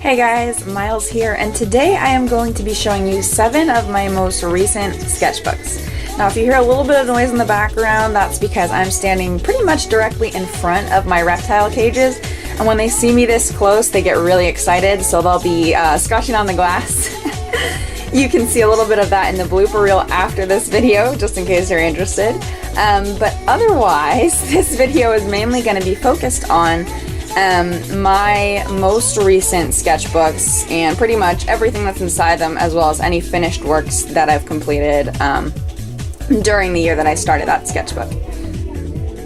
Hey guys, Miles here, and today I am going to be showing you 7 of my most recent sketchbooks. Now if you hear a little bit of noise in the background, that's because I'm standing pretty much directly in front of my reptile cages, and when they see me this close they get really excited, so they'll be scratching on the glass. You can see a little bit of that in the blooper reel after this video, just in case you're interested. But otherwise, this video is mainly going to be focused on my most recent sketchbooks and pretty much everything that's inside them, as well as any finished works that I've completed during the year that I started that sketchbook.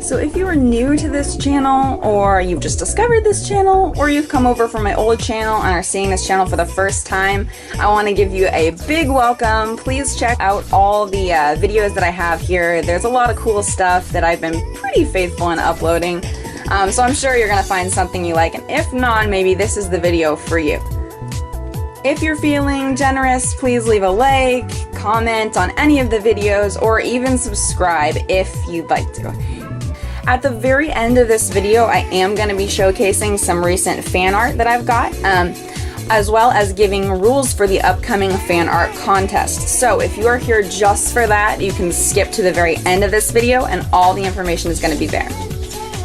So if you are new to this channel, or you've just discovered this channel, or you've come over from my old channel and are seeing this channel for the first time, I want to give you a big welcome. Please check out all the videos that I have here. There's a lot of cool stuff that I've been pretty faithful in uploading. So I'm sure you're going to find something you like, and if not, maybe this is the video for you. If you're feeling generous, please leave a like, comment on any of the videos, or even subscribe if you'd like to. At the very end of this video, I am going to be showcasing some recent fan art that I've got, as well as giving rules for the upcoming fan art contest. So if you are here just for that, you can skip to the very end of this video and all the information is going to be there.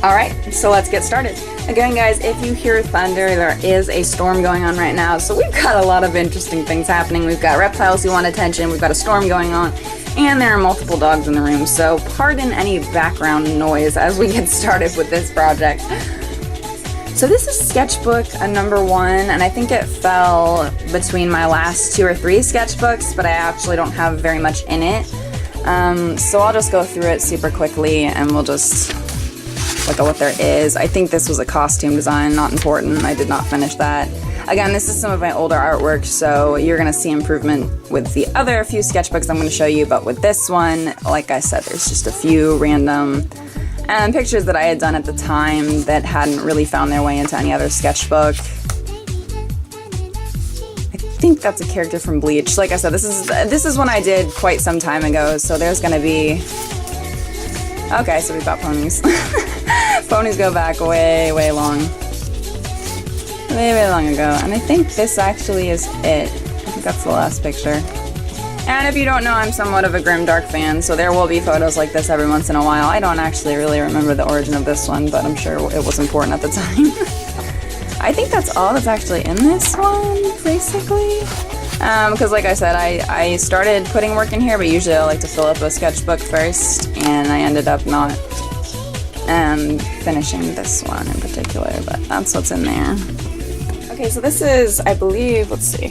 Alright, so let's get started. Again guys, if you hear thunder, there is a storm going on right now, so we've got a lot of interesting things happening. We've got reptiles who want attention, we've got a storm going on, and there are multiple dogs in the room, so pardon any background noise as we get started with this project. So this is sketchbook number 1, and I think it fell between my last 2 or 3 sketchbooks, but I actually don't have very much in it. So I'll just go through it super quickly and we'll just look at what there is. I think this was a costume design, not important. I did not finish that. Again, this is some of my older artwork, so you're going to see improvement with the other few sketchbooks I'm going to show you, but with this one, like I said, there's just a few random pictures that I had done at the time that hadn't really found their way into any other sketchbook. I think that's a character from Bleach. Like I said, this is one I did quite some time ago, so there's going to be... Okay, so we've got ponies. Ponies go back way, way long. Way, way long ago. And I think this actually is it. I think that's the last picture. And if you don't know, I'm somewhat of a grimdark fan, so there will be photos like this every once in a while. I don't actually really remember the origin of this one, but I'm sure it was important at the time. I think that's all that's actually in this one, basically. Because like I said, I started putting work in here, but usually I like to fill up a sketchbook first, and I ended up not finishing this one in particular, but that's what's in there. Okay, so this is, I believe, let's see,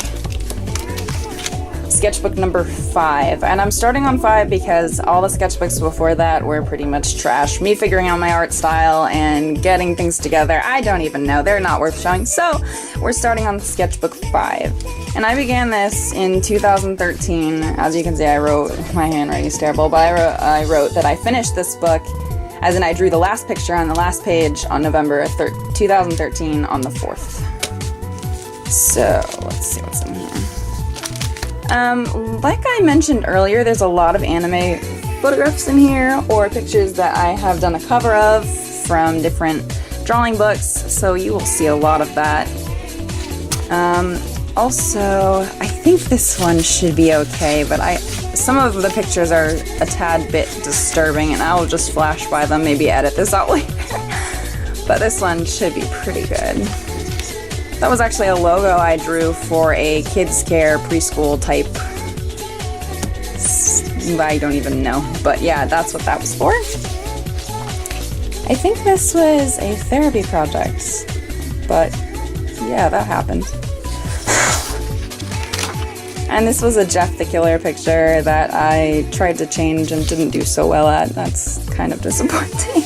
sketchbook number 5, and I'm starting on 5 because all the sketchbooks before that were pretty much trash. Me figuring out my art style and getting things together, I don't even know, they're not worth showing, so we're starting on sketchbook 5. And I began this in 2013. As you can see, I wrote, my handwriting is terrible, but I wrote that I finished this book, as in I drew the last picture on the last page on November 2013 on the 4th. So, let's see what's in here. Like I mentioned earlier, there's a lot of anime photographs in here, or pictures that I have done a cover of from different drawing books, so you will see a lot of that. Also, I think this one should be okay, but some of the pictures are a tad bit disturbing, and I'll just flash by them, maybe edit this out later. But this one should be pretty good. That was actually a logo I drew for a kids care preschool type. I don't even know, but yeah, that's what that was for. I think this was a therapy project, but yeah, that happened. And this was a Jeff the Killer picture that I tried to change and didn't do so well at. That's kind of disappointing.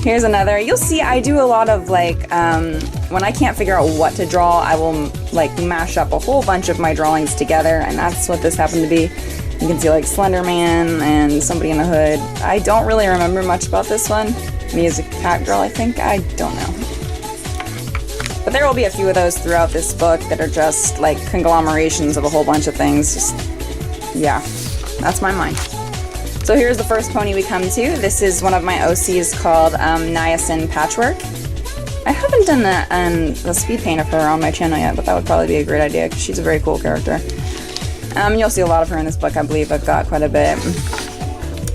Here's another. You'll see I do a lot of like, when I can't figure out what to draw, I will like mash up a whole bunch of my drawings together, and that's what this happened to be. You can see like Slender Man and somebody in the hood. I don't really remember much about this one. Me as a cat girl, I think. I don't know. But there will be a few of those throughout this book that are just like conglomerations of a whole bunch of things. Just, yeah, that's my mind. So here's the first pony we come to. This is one of my OCs called Niacin Patchwork. I haven't done the speed paint of her on my channel yet, but that would probably be a great idea because she's a very cool character. You'll see a lot of her in this book. I believe I've got quite a bit.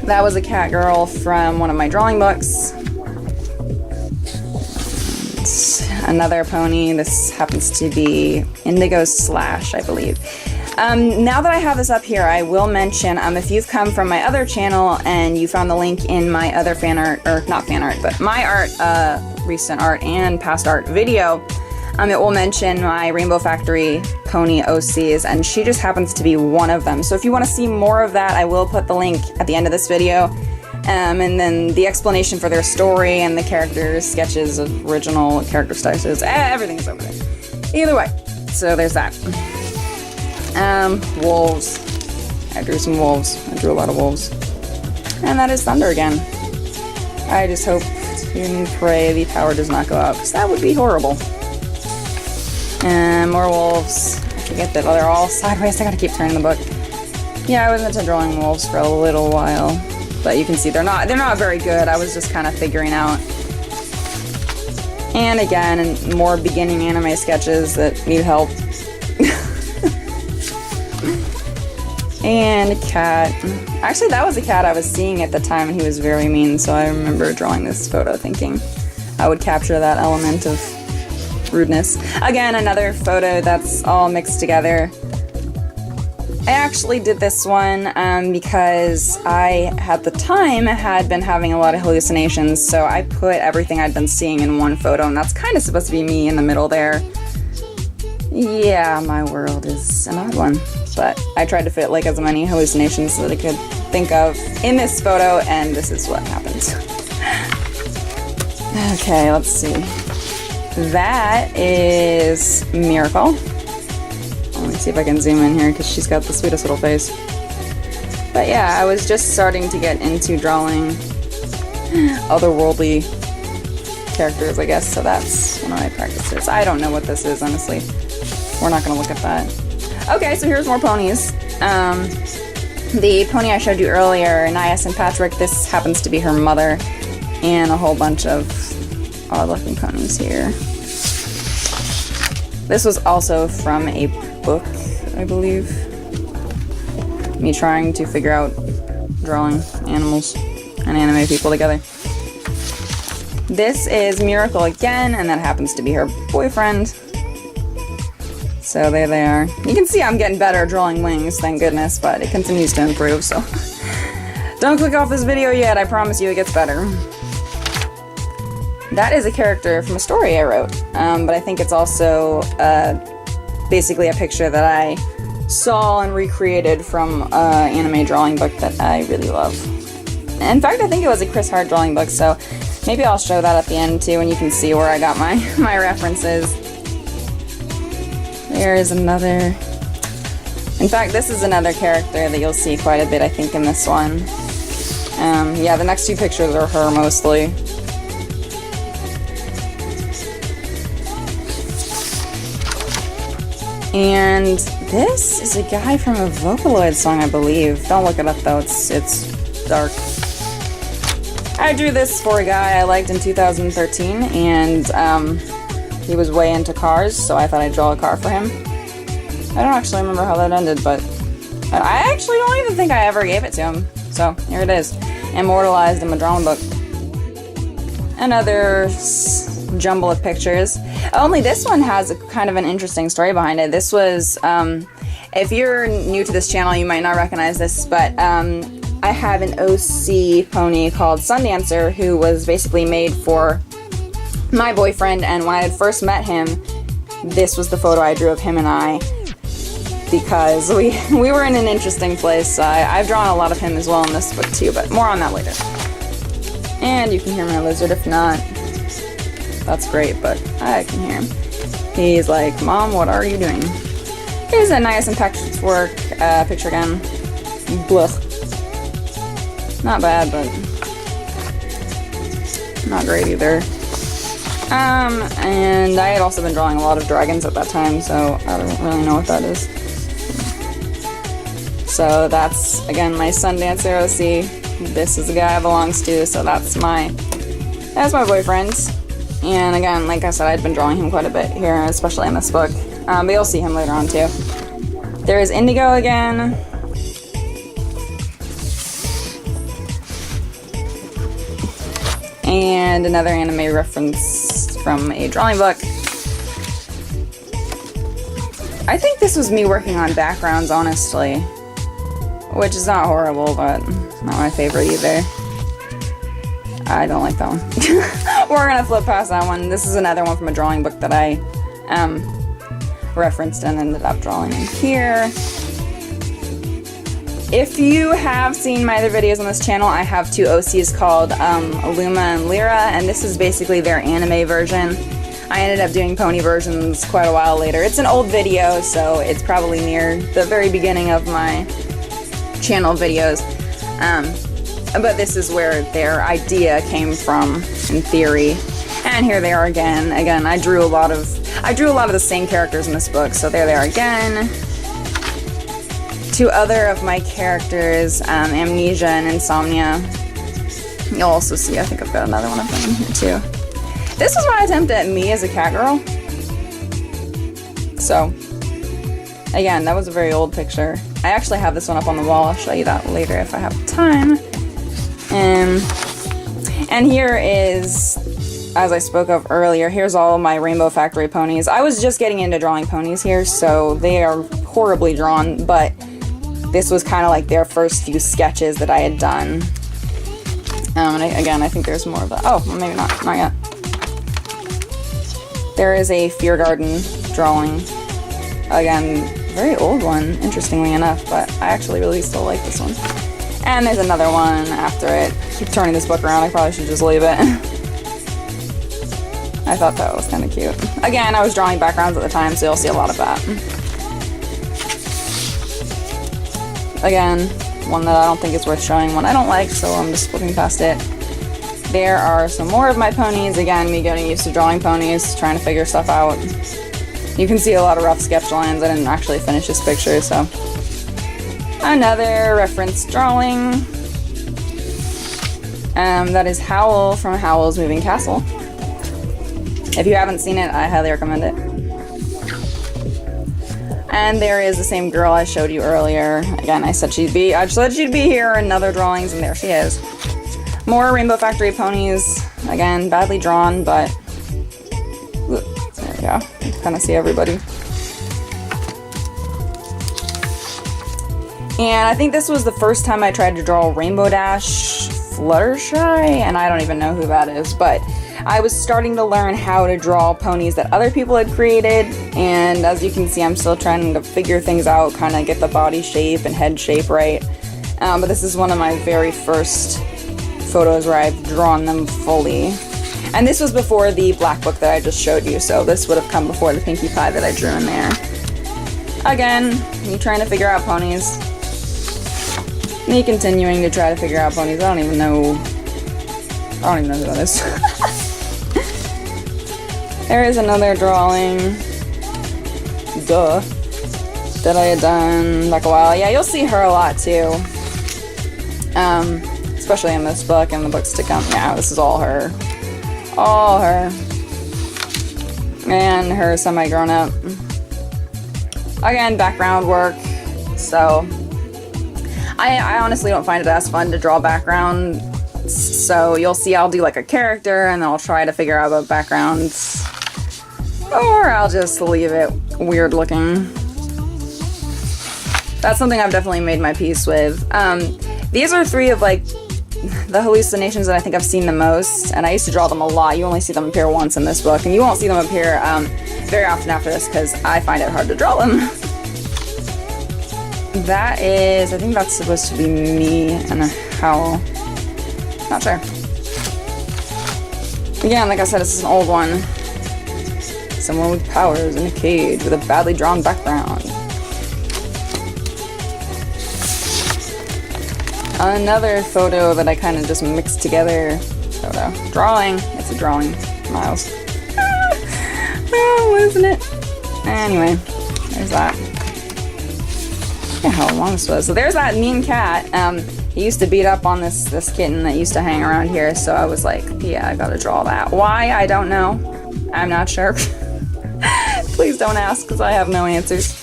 That was a cat girl from one of my drawing books. Another pony. This happens to be Indigo Slash, I believe. Now that I have this up here, I will mention, if you've come from my other channel and you found the link in my other fan art, or not fan art, but my art, recent art and past art video, it will mention my Rainbow Factory pony OCs, and she just happens to be one of them. So if you want to see more of that, I will put the link at the end of this video. And then the explanation for their story and the characters, sketches, original character sketches, everything's over there. Either way, so there's that. Wolves. I drew some wolves. I drew a lot of wolves. And that is Thunder again. I just hope and pray the power does not go out, because that would be horrible. And more wolves. I forget that they're all sideways. I gotta keep turning the book. Yeah, I was into drawing wolves for a little while, but you can see they're not very good. I was just kind of figuring out. And again, more beginning anime sketches that need help. And a cat. Actually, that was a cat I was seeing at the time, and he was very mean, so I remember drawing this photo thinking I would capture that element of rudeness. Again, another photo that's all mixed together. I actually did this one because I, at the time, had been having a lot of hallucinations, so I put everything I'd been seeing in one photo, and that's kind of supposed to be me in the middle there. Yeah, my world is an odd one, but I tried to fit like as many hallucinations that I could think of in this photo, and this is what happens. Okay, let's see. That is Miracle. Let me see if I can zoom in here because she's got the sweetest little face. But yeah, I was just starting to get into drawing otherworldly characters, I guess, so that's one of my practices. I don't know what this is, honestly. We're not going to look at that. Okay, so here's more ponies. The pony I showed you earlier, Nias and Patrick, this happens to be her mother, and a whole bunch of odd-looking ponies here. This was also from a book, I believe. Me trying to figure out drawing animals and anime people together. This is Miracle again, and that happens to be her boyfriend. So there they are. You can see I'm getting better at drawing wings, thank goodness, but it continues to improve, so don't click off this video yet, I promise you it gets better. That is a character from a story I wrote, but I think it's also basically a picture that I saw and recreated from an anime drawing book that I really love. In fact, I think it was a Chris Hart drawing book, so maybe I'll show that at the end too, and you can see where I got my references. There is another... In fact, this is another character that you'll see quite a bit, I think, in this one. Yeah, the next two pictures are her, mostly. And this is a guy from a Vocaloid song, I believe. Don't look it up, though. It's dark. I drew this for a guy I liked in 2013, and he was way into cars, so I thought I'd draw a car for him. I don't actually remember how that ended, but I actually don't even think I ever gave it to him. So, here it is. Immortalized in my drawing book. Another jumble of pictures. Only this one has a kind of an interesting story behind it. This was, if you're new to this channel, you might not recognize this, but I have an OC pony called Sundancer who was basically made for my boyfriend, and when I had first met him, this was the photo I drew of him and I, because we were in an interesting place. I've drawn a lot of him as well in this book too, but more on that later. And you can hear my lizard. If not, that's great, but I can hear him. He's like, "Mom, what are you doing?" Here's a nice and patchwork picture again. Blah. Not bad, but not great either. And I had also been drawing a lot of dragons at that time, so I don't really know what that is. So that's, again, my Sundancer OC. This is the guy I belongs to, so that's my boyfriend. And again, like I said, I'd been drawing him quite a bit here, especially in this book. But you'll see him later on too. There is Indigo again. And another anime reference from a drawing book. I think this was me working on backgrounds, honestly. Which is not horrible, but not my favorite either. I don't like that one. We're gonna flip past that one. This is another one from a drawing book that I referenced and ended up drawing in here. If you have seen my other videos on this channel, I have two OCs called Luma and Lyra, and this is basically their anime version. I ended up doing pony versions quite a while later. It's an old video, so it's probably near the very beginning of my channel videos. But this is where their idea came from, in theory. And here they are again. Again, I drew a lot of the same characters in this book, so there they are again. Two other of my characters, Amnesia and Insomnia. You'll also see, I think I've got another one of them in here too. This was my attempt at me as a cat girl. So, again, that was a very old picture. I actually have this one up on the wall. I'll show you that later if I have time. And here is, as I spoke of earlier, here's all my Rainbow Factory ponies. I was just getting into drawing ponies here, so they are horribly drawn, but this was kind of like their first few sketches that I had done. And again, I think there's more of that. Oh, well, maybe not yet. There is a Fear Garden drawing. Again, very old one, interestingly enough, but I actually really still like this one. And there's another one after it. Keep turning this book around, I probably should just leave it. I thought that was kind of cute. Again, I was drawing backgrounds at the time, so you'll see a lot of that. Again, one that I don't think is worth showing, one I don't like, so I'm just flipping past it. There are some more of my ponies. Again, me getting used to drawing ponies, trying to figure stuff out. You can see a lot of rough sketch lines. I didn't actually finish this picture, so. Another reference drawing. That is Howl from Howl's Moving Castle. If you haven't seen it, I highly recommend it. And there is the same girl I showed you earlier. Again, I said she'd be here in other drawings, and there she is. More Rainbow Factory ponies. Again, badly drawn, but there we go. You can kind of see everybody. And I think this was the first time I tried to draw Rainbow Dash Fluttershy, and I don't even know who that is, but I was starting to learn how to draw ponies that other people had created, and as you can see, I'm still trying to figure things out, kind of get the body shape and head shape right. But this is one of my very first photos where I've drawn them fully. And this was before the black book that I just showed you, so this would have come before the Pinkie Pie that I drew in there. Again, me trying to figure out ponies. Me continuing to try to figure out ponies. I don't even know who that is. There is another drawing. Duh. That I had done like a while. Yeah, you'll see her a lot too. Especially in this book and the books to come. Yeah, this is all her. All her. And her semi-grown up. Again, background work. So, I honestly don't find it as fun to draw background. So you'll see I'll do like a character and then I'll try to figure out about backgrounds. Or I'll just leave it weird looking. That's something I've definitely made my peace with. These are three of like the hallucinations that I think I've seen the most, and I used to draw them a lot. You only see them appear once in this book, and you won't see them appear very often after this because I find it hard to draw them. That is, I think that's supposed to be me and a howl. Not sure. Again, like I said, this is an old one. Someone with powers in a cage with a badly drawn background. Another photo that I kind of just mixed together. Photo. Drawing. It's a drawing. Miles. Oh, isn't it? Anyway, there's that. Yeah, how long this was. So there's that mean cat. he used to beat up on this kitten that used to hang around here, so I was like, yeah, I gotta draw that. Why? I don't know. I'm not sure. Please don't ask, because I have no answers.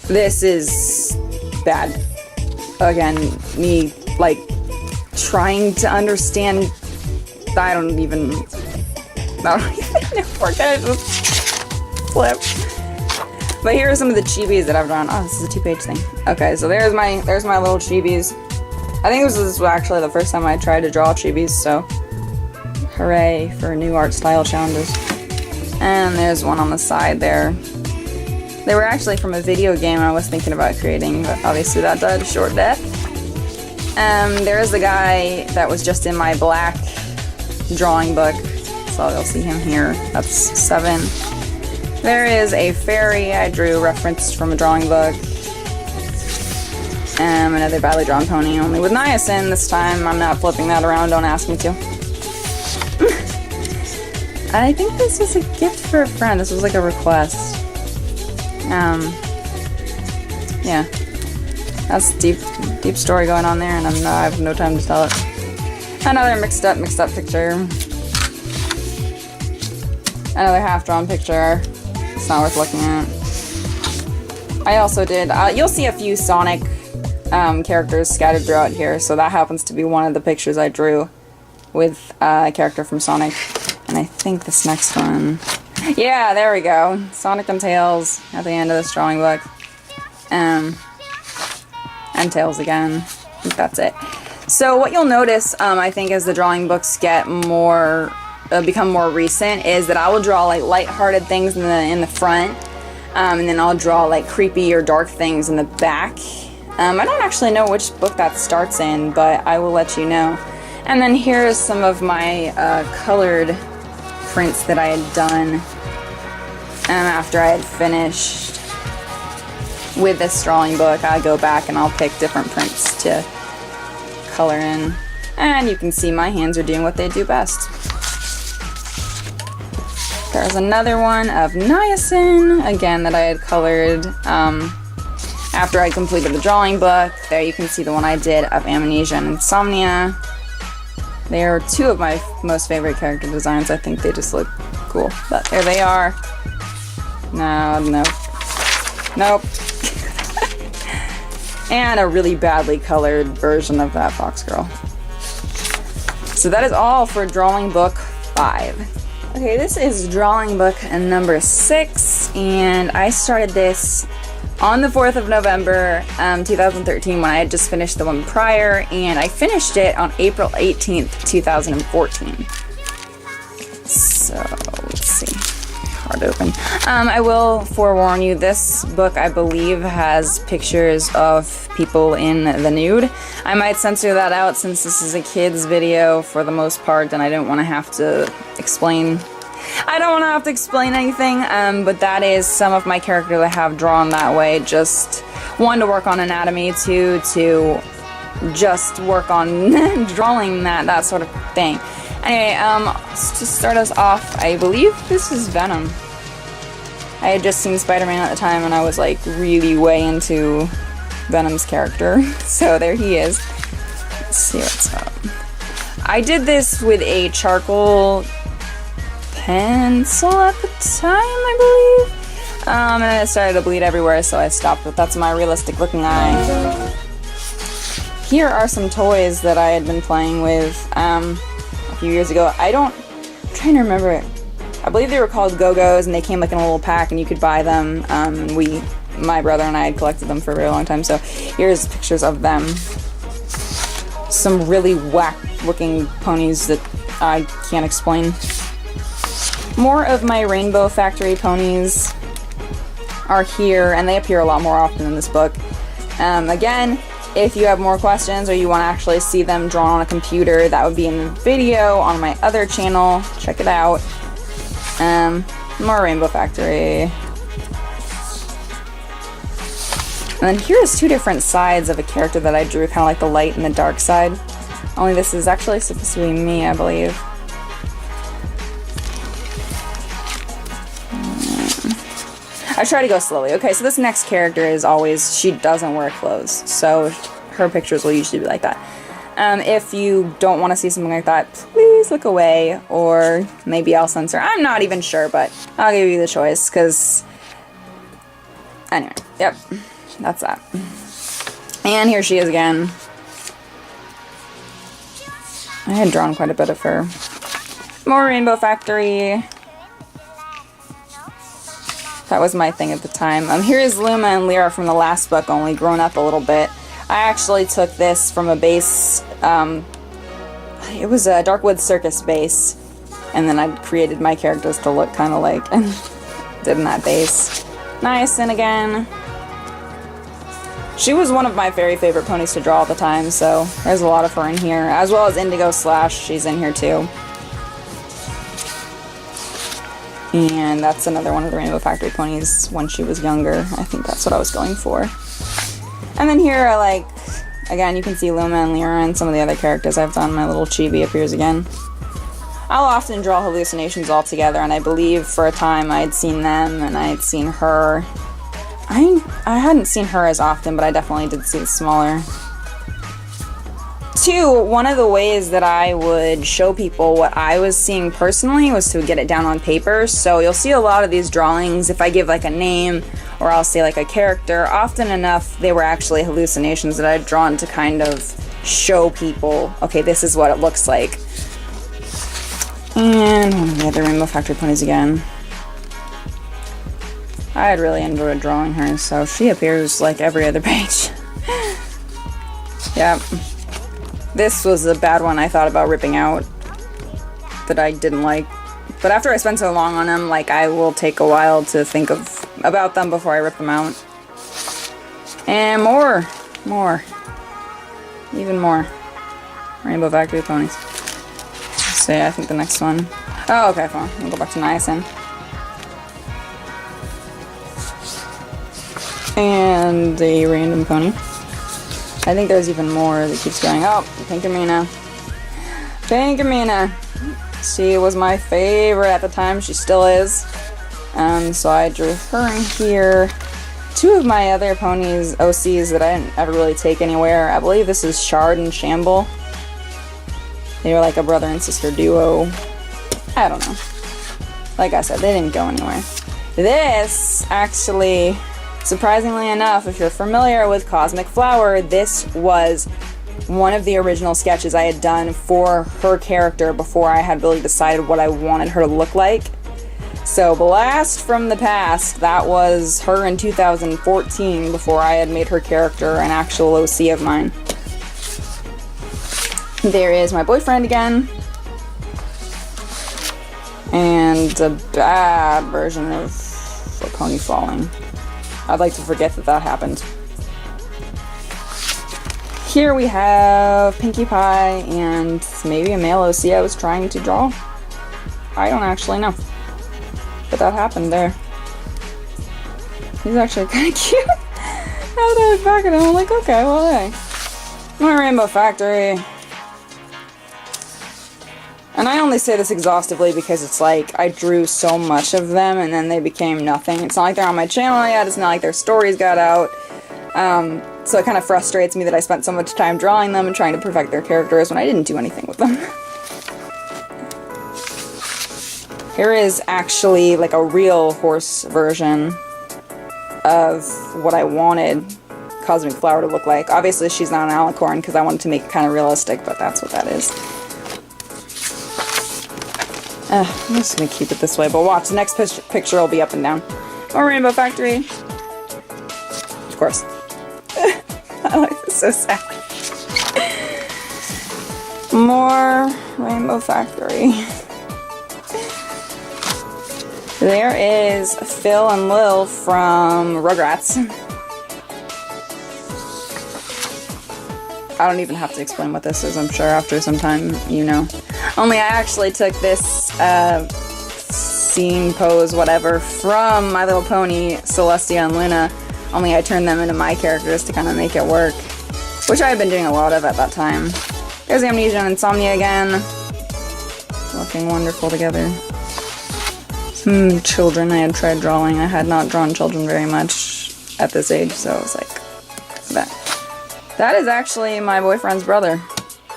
This is bad. Again, me, like, trying to understand. I don't even know. We're gonna just flip. But here are some of the chibis that I've drawn. Oh, this is a 2-page thing. Okay, so there's my little chibis. I think this was actually the first time I tried to draw chibis, so hooray for new art style challenges. And there's one on the side there. They were actually from a video game I was thinking about creating, but obviously that died a short death. There's the guy that was just in my black drawing book, so you'll see him here. That's 7. There is a fairy I drew referenced from a drawing book. Another badly drawn pony, only with niacin this time. I'm not flipping that around, don't ask me to. I think this was a gift for a friend. This was like a request. Yeah. That's deep story going on there, and I have no time to tell it. Another mixed up picture. Another half-drawn picture. It's not worth looking at. I also did, you'll see a few Sonic characters scattered throughout here, so that happens to be one of the pictures I drew with a character from Sonic. And I think this next one, yeah, there we go. Sonic and Tails at the end of this drawing book. And Tails again. I think that's it. So what you'll notice, I think, as the drawing books get more, become more recent, is that I will draw like light-hearted things in the front, and then I'll draw like creepy or dark things in the back. I don't actually know which book that starts in, but I will let you know. And then here's some of my colored prints that I had done after I had finished with this drawing book. I go back and I'll pick different prints to color in, and you can see my hands are doing what they do best. There's another one of niacin, again, that I had colored after I completed the drawing book. There you can see the one I did of amnesia and insomnia. They are 2 of my most favorite character designs. I think they just look cool. But there they are. Nope. And a really badly colored version of that fox girl. So that is all for drawing book 5. Okay, this is drawing book number 6, and I started this on the 4th of November, 2013, when I had just finished the one prior, and I finished it on April 18th, 2014. So, let's see. Hard to open. I will forewarn you, this book, I believe, has pictures of people in the nude. I might censor that out since this is a kid's video for the most part, and I didn't want to have to explain. I don't want to have to explain anything, but that is some of my characters I have drawn that way. Just, 1, to work on anatomy, 2, to just work on drawing that sort of thing. Anyway, to start us off, I believe this is Venom. I had just seen Spider-Man at the time, and I was like really way into Venom's character. So there he is. Let's see what's up. I did this with a charcoal pencil at the time, I believe. And then it started to bleed everywhere, so I stopped, but that's my realistic looking eye. Here are some toys that I had been playing with a few years ago. I'm trying to remember it. I believe they were called Go-Go's, and they came like in a little pack, and you could buy them. My brother and I had collected them for a very long time, so here's pictures of them. Some really whack-looking ponies that I can't explain. More of my Rainbow Factory ponies are here, and they appear a lot more often in this book. Again, if you have more questions or you want to actually see them drawn on a computer, that would be in the video on my other channel. Check it out. More Rainbow Factory. And then here's 2 different sides of a character that I drew, kind of like the light and the dark side. Only this is actually supposed to be me, I believe. I try to go slowly. Okay, so this next character is always, she doesn't wear clothes. So her pictures will usually be like that. If you don't want to see something like that, please look away, or maybe I'll censor. I'm not even sure, but I'll give you the choice, because anyway, yep, that's that. And here she is again. I had drawn quite a bit of her. More Rainbow Factory. That was my thing at the time. Here is Luma and Lyra from the last book, only grown up a little bit. I actually took this from a base, it was a Darkwood Circus base, and then I created my characters to look kind of like, and did in that base. Niacin again. She was one of my very favorite ponies to draw all the time, so there's a lot of her in here, as well as Indigo Slash, she's in here too. And that's another one of the Rainbow Factory ponies when she was younger. I think that's what I was going for. And then here I like, again, you can see Luma and Lyra and some of the other characters I've done. My little chibi appears again. I'll often draw hallucinations all together, and I believe for a time I had seen them and I had seen her. I hadn't seen her as often, but I definitely did see the smaller. Two, one of the ways that I would show people what I was seeing personally was to get it down on paper. So you'll see a lot of these drawings, if I give like a name or I'll say like a character, often enough they were actually hallucinations that I'd drawn to kind of show people, okay, this is what it looks like. And one of the other Rainbow Factory ponies again. I had really enjoyed drawing her, so she appears like every other page. Yep. This was a bad one I thought about ripping out that I didn't like. But after I spend so long on them, like, I will take a while to think about them before I rip them out. And more. Even more. Rainbow Factory ponies. Let's see, I think the next one. Oh, okay, fine. We'll go back to Niacin. And a random pony. I think there's even more that keeps going. Oh, Pinkamena. Pinkamena. She was my favorite at the time. She still is. So I drew her in here. Two of my other ponies, OCs, that I didn't ever really take anywhere. I believe this is Shard and Shamble. They were like a brother and sister duo. I don't know. Like I said, they didn't go anywhere. This, actually, surprisingly enough, if you're familiar with Cosmic Flower, this was one of the original sketches I had done for her character before I had really decided what I wanted her to look like. So, Blast from the Past, that was her in 2014 before I had made her character an actual OC of mine. There is my boyfriend again. And a bad version of a pony falling. I'd like to forget that that happened. Here we have Pinkie Pie and maybe a male OC I was trying to draw. I don't actually know. But that happened there. He's actually kind of cute. Now that I look back at him, I'm like, okay, well, hey. My Rainbow Factory. And I only say this exhaustively because it's like, I drew so much of them and then they became nothing. It's not like they're on my channel yet, it's not like their stories got out. So it kind of frustrates me that I spent so much time drawing them and trying to perfect their characters when I didn't do anything with them. Here is actually like a real horse version of what I wanted Cosmic Flower to look like. Obviously she's not an alicorn because I wanted to make it kind of realistic, but that's what that is. I'm just going to keep it this way, but watch, the next picture will be up and down. More Rainbow Factory. Of course. My life is so sad. More Rainbow Factory. There is Phil and Lil from Rugrats. I don't even have to explain what this is, I'm sure after some time you know. Only I actually took this scene, pose, whatever, from My Little Pony, Celestia and Luna, only I turned them into my characters to kind of make it work. Which I had been doing a lot of at that time. There's Amnesia and Insomnia again. Looking wonderful together. Some children I had tried drawing. I had not drawn children very much at this age, so I was like, that. That is actually my boyfriend's brother.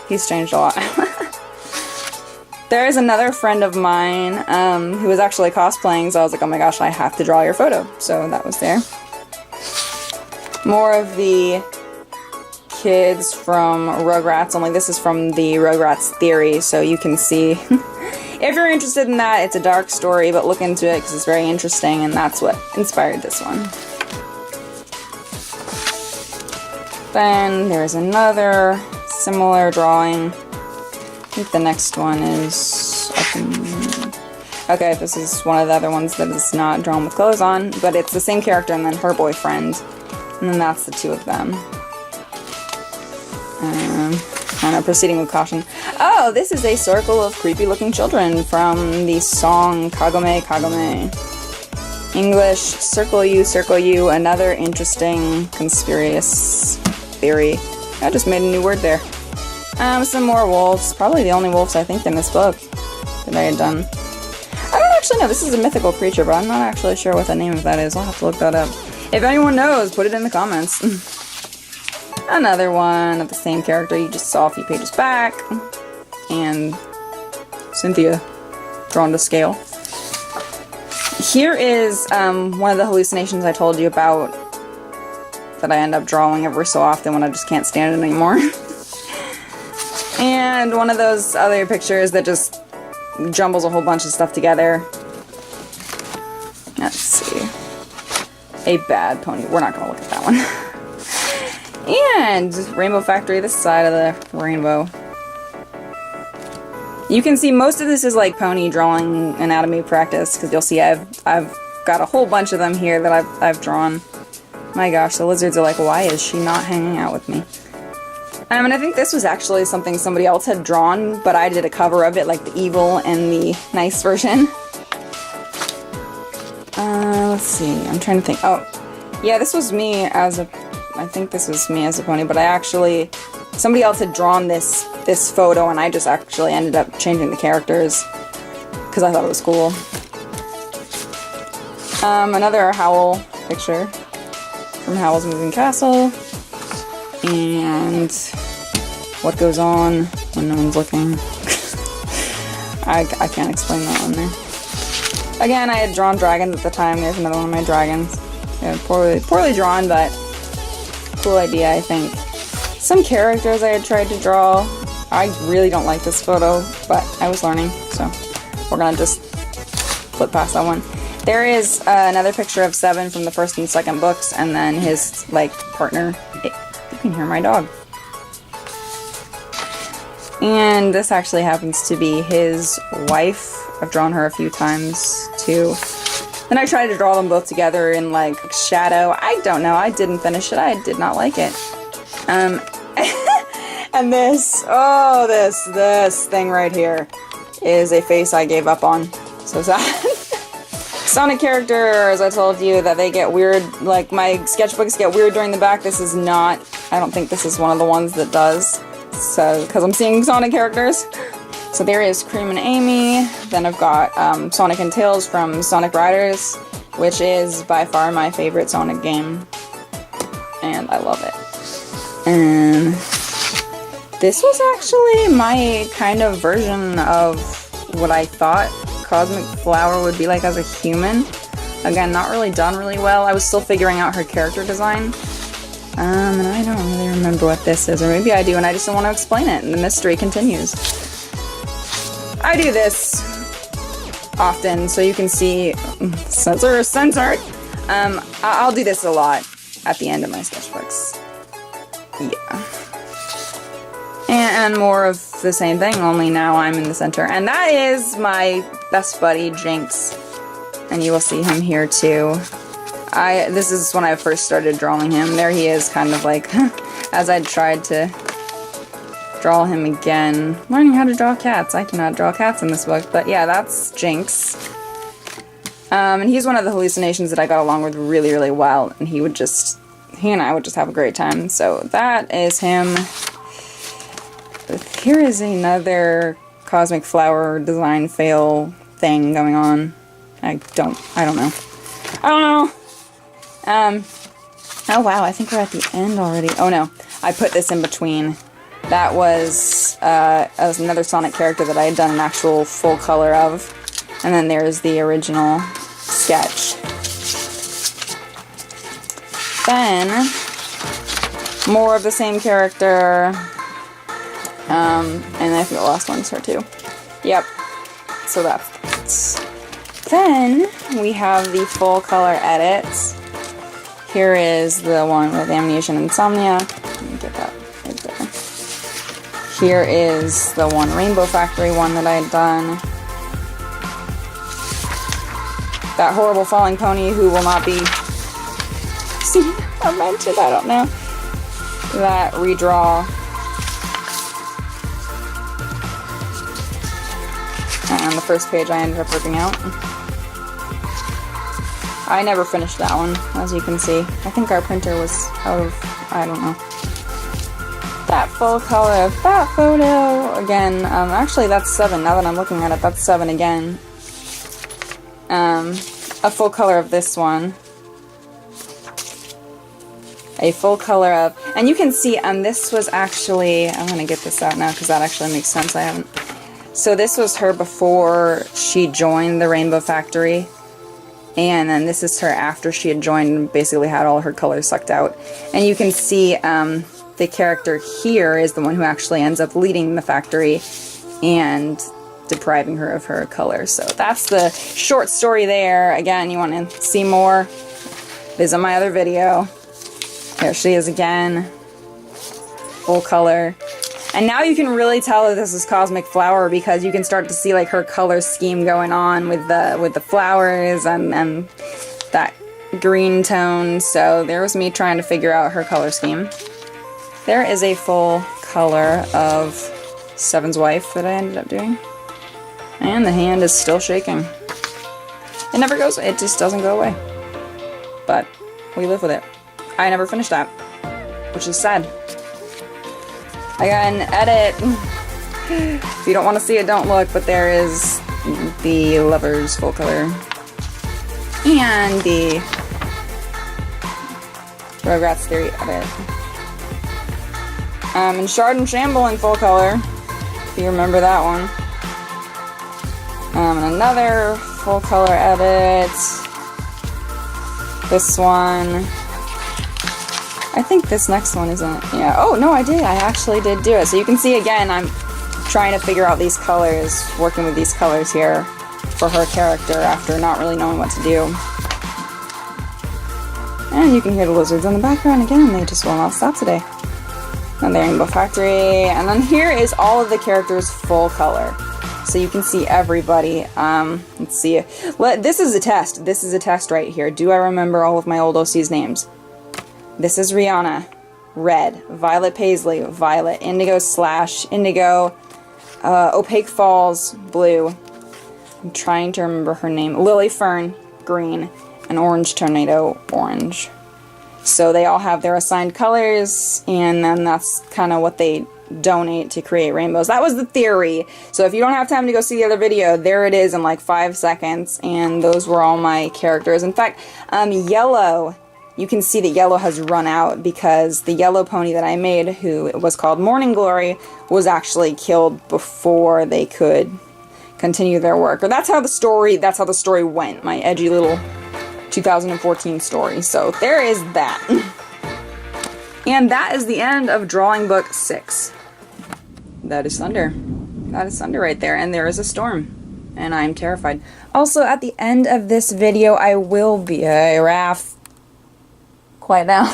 He's changed a lot. There is another friend of mine who was actually cosplaying, so I was like, oh my gosh, I have to draw your photo. So that was there. More of the kids from Rugrats, only this is from the Rugrats theory, so you can see. If you're interested in that, it's a dark story, but look into it because it's very interesting, and that's what inspired this one. Then there's another similar drawing. I think the next one is... Okay, this is one of the other ones that is not drawn with clothes on, but it's the same character and then her boyfriend. And then that's the two of them. I don't know, proceeding with caution. Oh, this is a circle of creepy looking children from the song Kagome Kagome. English, circle you, another interesting conspiracy theory. I just made a new word there. Some more wolves. Probably the only wolves I think in this book that I had done. I don't actually know. This is a mythical creature, but I'm not actually sure what the name of that is. I'll have to look that up. If anyone knows, put it in the comments. Another one of the same character you just saw a few pages back. And Cynthia, drawn to scale. Here is one of the hallucinations I told you about that I end up drawing every so often when I just can't stand it anymore. And one of those other pictures that just jumbles a whole bunch of stuff together. Let's see. A bad pony. We're not going to look at that one. And Rainbow Factory, this side of the rainbow. You can see most of this is like pony drawing anatomy practice, because you'll see I've got a whole bunch of them here that I've drawn. My gosh, the lizards are like, why is she not hanging out with me? And I think this was actually something somebody else had drawn, but I did a cover of it, like the evil and the nice version. Let's see, I'm trying to think. Oh, yeah, this was me as a... I think this was me as a pony, but I actually... Somebody else had drawn this photo, and I just actually ended up changing the characters, because I thought it was cool. Another Howl picture from Howl's Moving Castle. And what goes on when no one's looking. I can't explain that one there. Again, I had drawn dragons at the time. There's another one of my dragons. Yeah, poorly drawn, but cool idea, I think. Some characters I had tried to draw. I really don't like this photo, but I was learning, so we're gonna just flip past that one. There is another picture of Seven from the first and second books, and then his, like, partner. You can hear my dog. And this actually happens to be his wife. I've drawn her a few times, too. Then I tried to draw them both together in, like, shadow. I don't know. I didn't finish it. I did not like it. And this, oh, this thing right here is a face I gave up on. So sad. Sonic characters, I told you that they get weird, like my sketchbooks get weird during the back. This is not, I don't think this is one of the ones that does. So, because I'm seeing Sonic characters. So there is Cream and Amy. Then I've got Sonic and Tails from Sonic Riders, which is by far my favorite Sonic game. And I love it. And this was actually my kind of version of what I thought Cosmic Flower would be like as a human. Again, not really done really well. I was still figuring out her character design. And I don't really remember what this is, or maybe I do and I just don't want to explain it, and the mystery continues. I do this often, so you can see censored. I'll do this a lot at the end of my sketchbooks. Yeah. And more of the same thing, only now I'm in the center. And that is my best buddy, Jinx. And you will see him here too. This is when I first started drawing him. There he is, kind of like, as I tried to draw him again. Learning how to draw cats. I cannot draw cats in this book, but yeah, that's Jinx. And he's one of the hallucinations that I got along with really, really well. And he and I would just have a great time. So that is him. Here is another Cosmic Flower design fail thing going on. I don't know. Oh wow, I think we're at the end already. Oh no. I put this in between. That was another Sonic character that I had done an actual full color of. And then there's the original sketch. Then, more of the same character. And I think the last one's her too. Yep. So that's. Then we have the full color edits. Here is the one with Amnesia and Insomnia. Let me get that right there. Here is the one Rainbow Factory one that I had done. That horrible falling pony who will not be seen or mentioned, I don't know. That redraw. And the first page I ended up ripping out. I never finished that one, as you can see. I think our printer was out of, I don't know. That full color of that photo, again, actually that's 7, now that I'm looking at it, that's 7 again. A full color of this one. A full color of, and you can see, this was actually, I'm gonna get this out now because that actually makes sense, I haven't. So this was her before she joined the Rainbow Factory. And then this is her after she had joined and basically had all her colors sucked out. And you can see the character here is the one who actually ends up leading the factory and depriving her of her color. So that's the short story there. Again, you want to see more, visit my other video. There she is again. Full color. And now you can really tell that this is Cosmic Flower because you can start to see like her color scheme going on with the flowers and that green tone. So there was me trying to figure out her color scheme. There is a full color of Seven's Wife that I ended up doing. And the hand is still shaking. It never goes, it just doesn't go away. But we live with it. I never finished that, which is sad. Again, edit. If you don't want to see it, don't look, but there is the Lovers full color. And the Rugrats Theory edit. And Shard and Shamble in full color, if you remember that one. And another full color edit. This one. I think this next one isn't, yeah, oh no I did, I actually did do it. So you can see again, I'm trying to figure out these colors, working with these colors here for her character after not really knowing what to do. And you can hear the lizards in the background again, they just will not stop today. And the Rainbow Factory, and then here is all of the characters full color. So you can see everybody. Let's see, this is a test right here. Do I remember all of my old OC's names? This is Rihanna, red. Violet Paisley, violet. Indigo Slash, indigo. Opaque Falls, blue. I'm trying to remember her name. Lily Fern, green. And Orange Tornado, orange. So they all have their assigned colors, and then that's kind of what they donate to create rainbows. That was the theory. So if you don't have time to go see the other video, there it is in like 5 seconds, and those were all my characters. In fact, yellow. You can see that yellow has run out because the yellow pony that I made, who was called Morning Glory, was actually killed before they could continue their work. Or that's how the story went, my edgy little 2014 story. So there is that. And that is the end of drawing book 6. That is thunder. That is thunder right there, and there is a storm. And I'm terrified. Also, at the end of this video, I will be a Raph. Quiet now.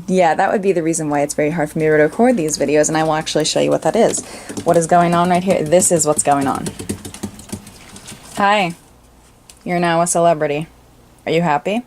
Yeah, that would be the reason why it's very hard for me to record these videos, and I will actually show you what that is. What is going on right here? This is what's going on. Hi. You're now a celebrity. Are you happy?